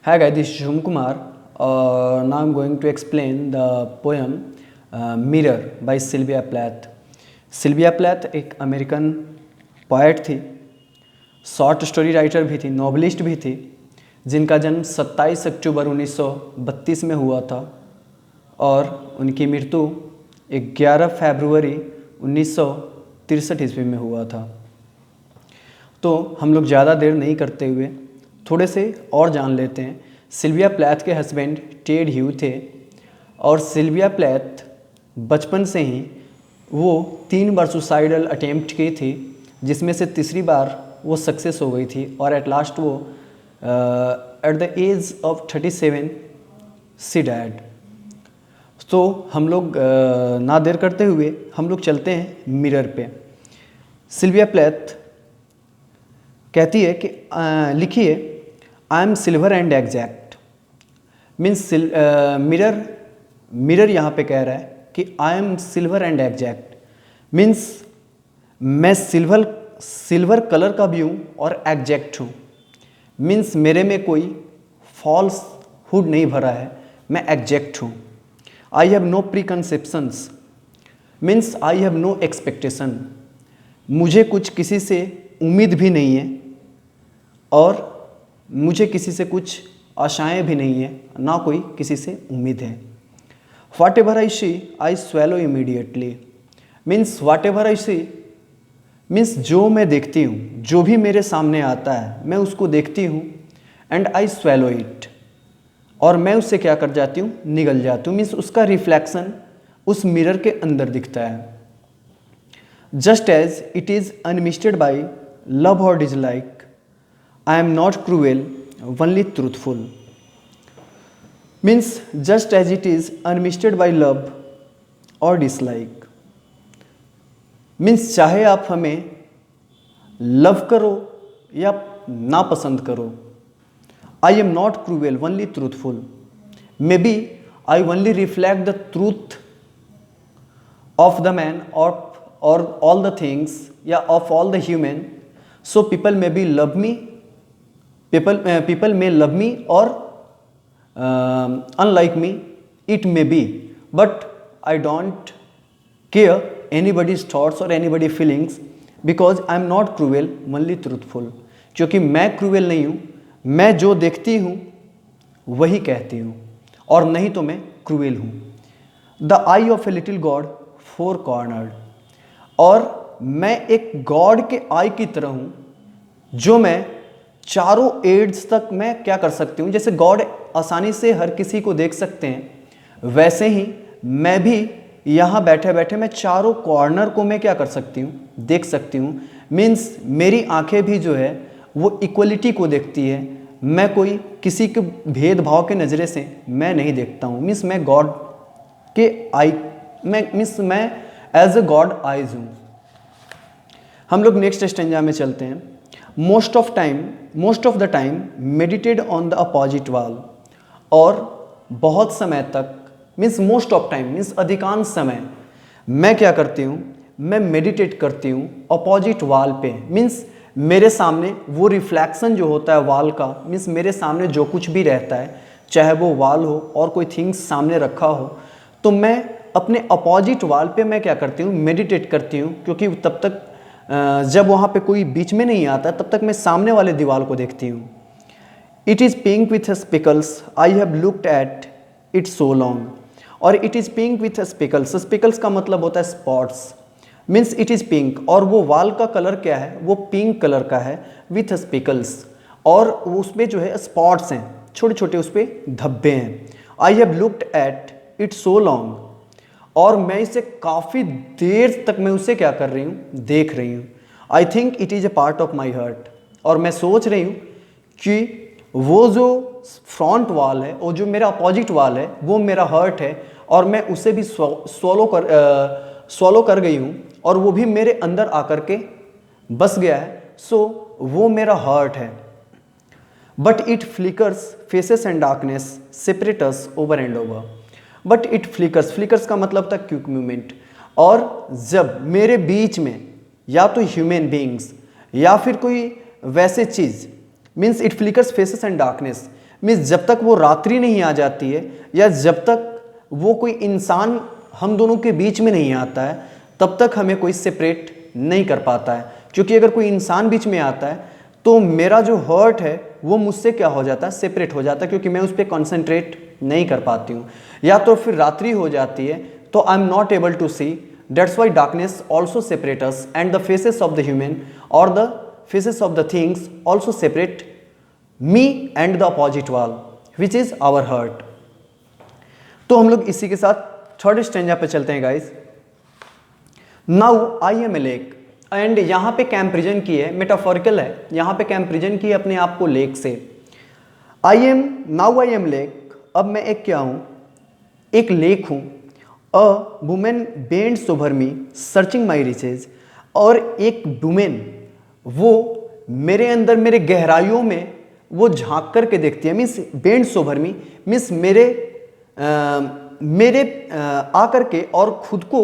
Hi guys, this is Shubham Kumar. Now I'm going to explain the poem Mirror by Sylvia Plath. Sylvia Plath एक American poet थी, short story writer भी थी, novelist भी थी, जिनका जन्म 27 अक्टूबर 1932 में हुआ था और उनकी मृत्यु 11 फरवरी 1963 ईस्वी में हुआ था। तो हम लोग ज़्यादा देर नहीं करते हुए थोड़े से और जान लेते हैं। सिल्विया प्लैथ के हस्बैंड टेड ह्यू थे और सिल्विया प्लैथ बचपन से ही वो 3 बार सुसाइडल अटेम्प्ट की थी, जिसमें से तीसरी बार वो सक्सेस हो गई थी और एट लास्ट वो at the age of 37 she died. तो हम लोग ना देर करते हुए हम लोग चलते हैं मिरर पे। सिल्विया प्लैथ कहती है कि लिखिए, I am silver and exact. Means mirror यहाँ पे कह रहा है कि I am silver and exact, means मैं सिल्वर कलर का भी हूँ और एग्जैक्ट हूँ। मीन्स मेरे में कोई फॉल्स हुड नहीं भरा है, मैं एग्जैक्ट हूँ। I have no preconceptions, means I have no expectation. मुझे कुछ किसी से उम्मीद भी नहीं है और मुझे किसी से कुछ आशाएं भी नहीं है, ना कोई किसी से उम्मीद है। Whatever I see I swallow immediately, means whatever I see means जो मैं देखती हूँ, जो भी मेरे सामने आता है मैं उसको देखती हूँ एंड आई स्वेलो इट, और मैं उससे क्या कर जाती हूँ, निगल जाती हूँ। मीन्स उसका रिफ्लेक्शन उस मिरर के अंदर दिखता है। Just as it is unmisted by love और dislike, I am not cruel, only truthful. Means just as it is unmisted by love or dislike. Means चाहे आप हमें लव करो या ना पसंद करो, I am not cruel, only truthful. Maybe I only reflect the truth of the man or all the things, of all the human. So people maybe love me. People may love me or unlike me, it may be, but I don't care anybody's thoughts or anybody's feelings because I am not cruel, only truthful. क्योंकि मैं cruel नहीं हूँ, मैं जो देखती हूँ वही कहती हूँ और नहीं तो मैं क्रूएल हूँ। The I of a little God four cornered, और मैं एक गॉड के आई की तरह हूँ जो मैं चारों एड्स तक मैं क्या कर सकती हूँ। जैसे गॉड आसानी से हर किसी को देख सकते हैं, वैसे ही मैं भी यहाँ बैठे बैठे मैं चारों कॉर्नर को मैं क्या कर सकती हूँ, देख सकती हूँ। मीन्स मेरी आंखें भी जो है वो इक्वलिटी को देखती है, मैं कोई किसी के भेदभाव के नज़रे से मैं नहीं देखता हूँ। मीन्स मैं गॉड के आई मैं एज ए गॉड आइज हूँ। हम लोग नेक्स्ट स्टेंजा में चलते हैं। most of the time meditate on the opposite wall, और बहुत समय तक means most of time means अधिकांश समय मैं क्या करती हूँ, मैं मेडिटेट करती हूँ अपोजिट वाल पे। मीन्स मेरे सामने वो रिफ्लेक्शन जो होता है वाल का, मीन्स मेरे सामने जो कुछ भी रहता है, चाहे वो वाल हो और कोई थिंग्स सामने रखा हो, तो मैं अपने अपोजिट वाल पे मैं क्या करती हूँ, मेडिटेट करती हूँ। क्योंकि तब तक जब वहाँ पे कोई बीच में नहीं आता तब तक मैं सामने वाले दीवार को देखती हूँ। It is pink with speckles, I have looked at it so long, और it is pink with speckles, speckles का मतलब होता है spots. Means it is pink, और वो वाल का कलर क्या है, वो पिंक कलर का है विथ स्पिकल्स, और उसमें जो है स्पॉट्स हैं, छोटे छोटे उस पर धब्बे हैं। आई have looked at it so long, और मैं इसे काफ़ी देर तक मैं उसे क्या कर रही हूँ, देख रही हूँ। I think it is a part of my heart, और मैं सोच रही हूँ कि वो जो फ्रंट वाल है और जो मेरा अपोजिट वाल है वो मेरा हार्ट है, और मैं उसे भी स्वॉलो कर गई हूँ, और वो भी मेरे अंदर आकर के बस गया है। सो वो मेरा हार्ट है। But it flickers faces and darkness separate us over and over, but it flickers का मतलब था क्विक मूवमेंट। और जब मेरे बीच में या तो ह्यूमन बींग्स या फिर कोई वैसे चीज़, means it flickers faces and darkness, means जब तक वो रात्रि नहीं आ जाती है या जब तक वो कोई इंसान हम दोनों के बीच में नहीं आता है, तब तक हमें कोई सेपरेट नहीं कर पाता है। क्योंकि अगर कोई इंसान बीच में आता है तो मेरा जो हर्ट है वो मुझसे क्या हो जाता है, सेपरेट हो जाता है, क्योंकि मैं उस पर कॉन्सेंट्रेट नहीं कर पाती हूँ। या तो फिर रात्रि हो जाती है तो I am not able to see, that's why darkness also separate us and the faces of the human और the faces of the things also separate me and the opposite wall which is our heart. तो हम लोग इसी के साथ third stanza पे चलते हैं guys. Now I am a lake, and यहाँ पे कंपैरिजन की है, मेटाफोरिकल है, यहाँ पे कंपैरिजन की है अपने आप को लेक से। नाउ आई एम लेक, अब मैं एक क्या हूँ, एक लेक हूँ। A woman bends over me searching my reaches, और एक वुमेन वो मेरे अंदर, मेरे गहराइयों में वो झांक करके देखती है। Means bends over me means मेरे आकर के और खुद को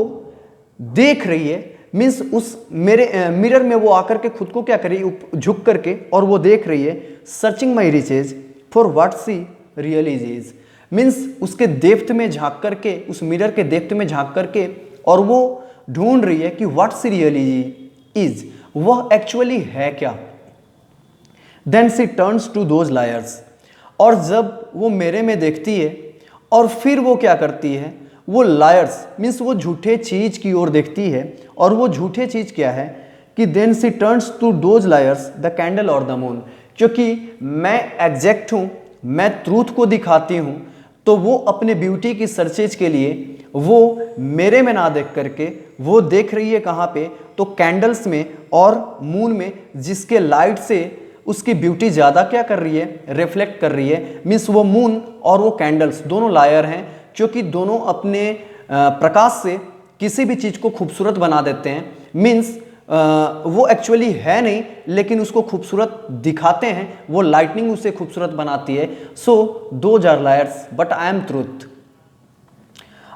देख रही है। मीन्स उस मेरे मिरर में वो आकर के खुद को क्या कर रही है, झुक करके, और वो देख रही है searching my reaches for what she really is. Means उसके डेप्थ में झांक करके, उस मिरर के डेप्थ में झांक करके, और वो ढूंढ रही है कि व्हाट सी रियली इज, वह एक्चुअली है क्या। Then she turns to those liars, और जब वो मेरे में देखती है और फिर वो क्या करती है, वो लायर्स मीन्स वो झूठे चीज की ओर देखती है। और वो झूठे चीज क्या है कि then she turns to those liars the candle और द मून, क्योंकि मैं एग्जैक्ट हूँ, मैं ट्रूथ को दिखाती हूँ, तो वो अपने ब्यूटी की सर्चेज के लिए वो मेरे में ना देख करके वो देख रही है कहाँ पे, तो कैंडल्स में और मून में, जिसके लाइट से उसकी ब्यूटी ज़्यादा क्या कर रही है, रिफ्लेक्ट कर रही है। मीन्स वो मून और वो कैंडल्स दोनों लायर हैं, क्योंकि दोनों अपने प्रकाश से किसी भी चीज़ को खूबसूरत बना देते हैं। मीन्स वो एक्चुअली है नहीं, लेकिन उसको खूबसूरत दिखाते हैं, वो लाइटनिंग उसे खूबसूरत बनाती है। So those are liars but I am truth,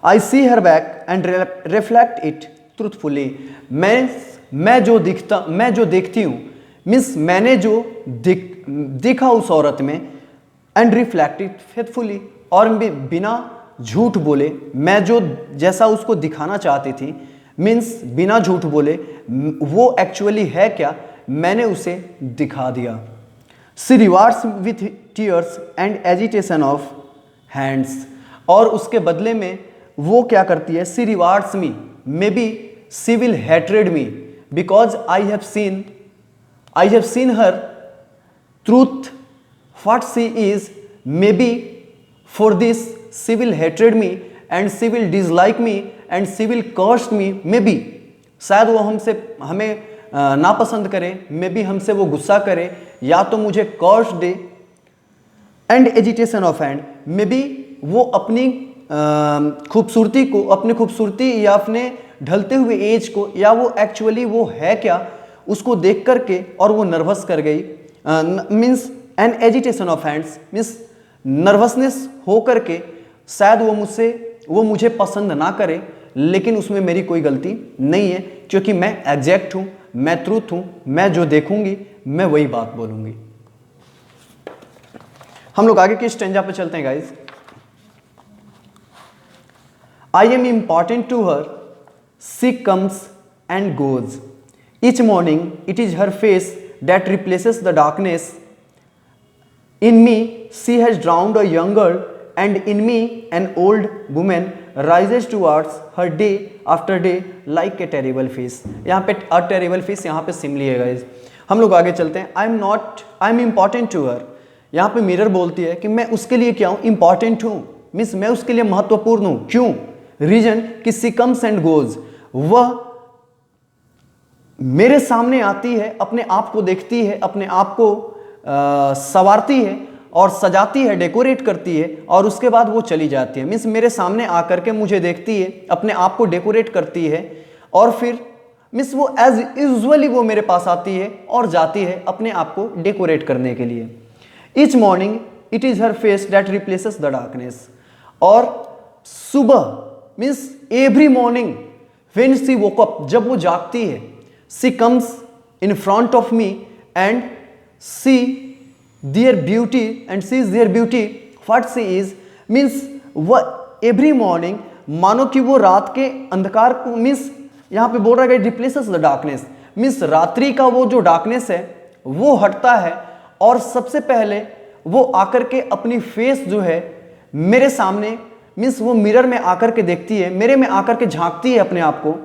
I see her back and reflect it truthfully. मैं जो देखती हूँ, मीन्स मैंने जो देखा उस औरत में, एंड रिफ्लेक्ट इट फेथफुली, और बिना झूठ बोले, मैं जो जैसा उसको दिखाना चाहती थी, मीन्स बिना झूठ बोले वो एक्चुअली है क्या, मैंने उसे दिखा दिया। She rewards with tears and agitation of hands, और उसके बदले में वो क्या करती है, she rewards me, maybe she will hatred me, because I have seen her truth what she is, maybe for this she will hatred me and she will dislike me and she will curse me. Maybe शायद वो हमें नापसंद करे, may be हमसे वो गुस्सा करे, या तो मुझे कर्स दे। And agitation of hand, maybe वो अपनी खूबसूरती को, अपनी खूबसूरती या अपने ढलते हुए एज को, या वो एक्चुअली वो है क्या, उसको देख करके और वो नर्वस कर गई। Means an agitation of hands means nervousness हो करके, शायद वो मुझे पसंद ना करे, लेकिन उसमें मेरी कोई गलती नहीं है, क्योंकि मैं एग्जैक्ट हूँ, मैं ट्रूथ हूँ, मैं जो देखूंगी मैं वही बात बोलूंगी। हम लोग आगे की स्टेंजा पे चलते हैं guys. I am important to her, she comes and goes, each morning it is her face that replaces the darkness. In me she has drowned a young girl, and in me an old woman rises towards her day after day like a terrible fish। यहाँ पे a terrible fish यहाँ पे सिमली है guys. हम लोग आगे चलते हैं। I am important to her, यहाँ पे मिरर बोलती है कि मैं उसके लिए क्या हूँ, इंपॉर्टेंट हूँ, मीन्स मैं उसके लिए महत्वपूर्ण हूँ। क्यों? रीजन कि सी कम्स एंड गोज, वह मेरे सामने आती है, अपने आप को देखती है, अपने आप को संवारती है और सजाती है, डेकोरेट करती है, और उसके बाद वो चली जाती है। मीन्स मेरे सामने आकर के मुझे देखती है, अपने आप को डेकोरेट करती है, और फिर मीन्स वो एज यूजुअली वो मेरे पास आती है और जाती है अपने आप को डेकोरेट करने के लिए। Each morning it is her face that replaces the darkness, और सुबह means every morning when she woke up, जब वो जागती है, she comes in front of me and she their beauty and sees their beauty, what she is means every morning, मानो कि वो रात के अंधकार को मीन्स यहाँ पे बोल रहा है रिप्लेसेस द डार्कनेस, मीन्स रात्रि का वो जो डार्कनेस है वो हटता है और सबसे पहले वो आकर के अपनी फेस जो है मेरे सामने मीन्स वो मिरर में आकर के देखती है, मेरे में आकर के झांकती है अपने आप को।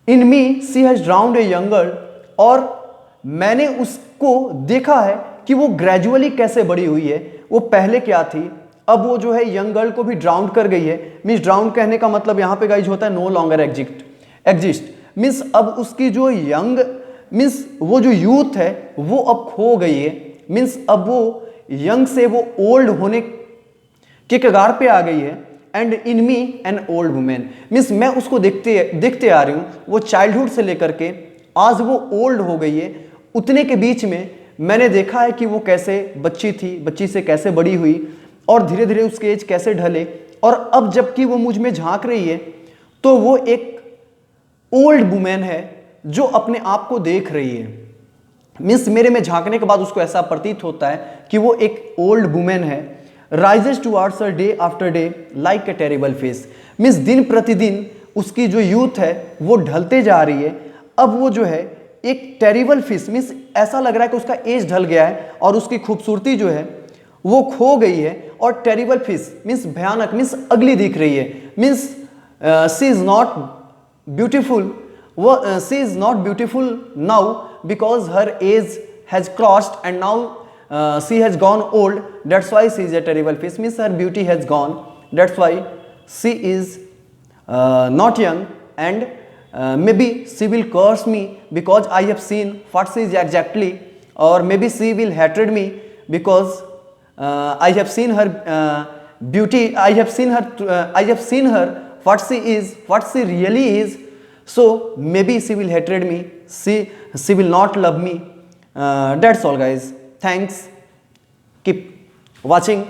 In me she has drowned a young girl, और मैंने उसको देखा है कि वो ग्रेजुअली कैसे बड़ी हुई है। वो पहले क्या थी, अब वो जो है यंग गर्ल को भी ड्राउंड कर गई है। मीन्स ड्राउंड कहने का मतलब यहाँ पे गाइज होता है नो लॉन्गर एग्जिस्ट मीन्स अब उसकी जो यंग मीन्स वो जो यूथ है वो अब खो गई है। मीन्स अब वो यंग से वो ओल्ड होने के कगार पे आ गई है। And in me an old women means मैं उसको देखते आ रही हूँ, वो चाइल्डहुड से लेकर के आज वो ओल्ड हो गई है। उतने के बीच में मैंने देखा है कि वो कैसे बच्ची थी, बच्ची से कैसे बड़ी हुई और धीरे धीरे उसके एज कैसे ढले, और अब जबकि वो मुझ में झांक रही है तो वो एक ओल्ड वुमेन है जो अपने आप को देख रही है। मीन्स मेरे में झांकने के बाद उसको ऐसा प्रतीत होता है कि वो एक ओल्ड वुमेन है। Rises towards her day after day like a terrible face means दिन प्रतिदिन उसकी जो यूथ है वो ढलते जा रही है। अब वो जो है एक टेरिबल फेस मीन्स ऐसा लग रहा है कि उसका एज ढल गया है और उसकी खूबसूरती जो है वो खो गई है। और टेरिबल फेस मीन्स भयानक मीन्स अगली दिख रही है। Means she is not beautiful, वो she is not beautiful now because her age has crossed and now she has gone old, that's why she is a terrible face means her beauty has gone, that's why she is not young, and maybe she will curse me because I have seen what she is exactly, or maybe she will hatred me because I have seen her beauty, I have seen her what she is, what she really is, so maybe she will hatred me, she will not love me. That's all guys. Thanks. Keep watching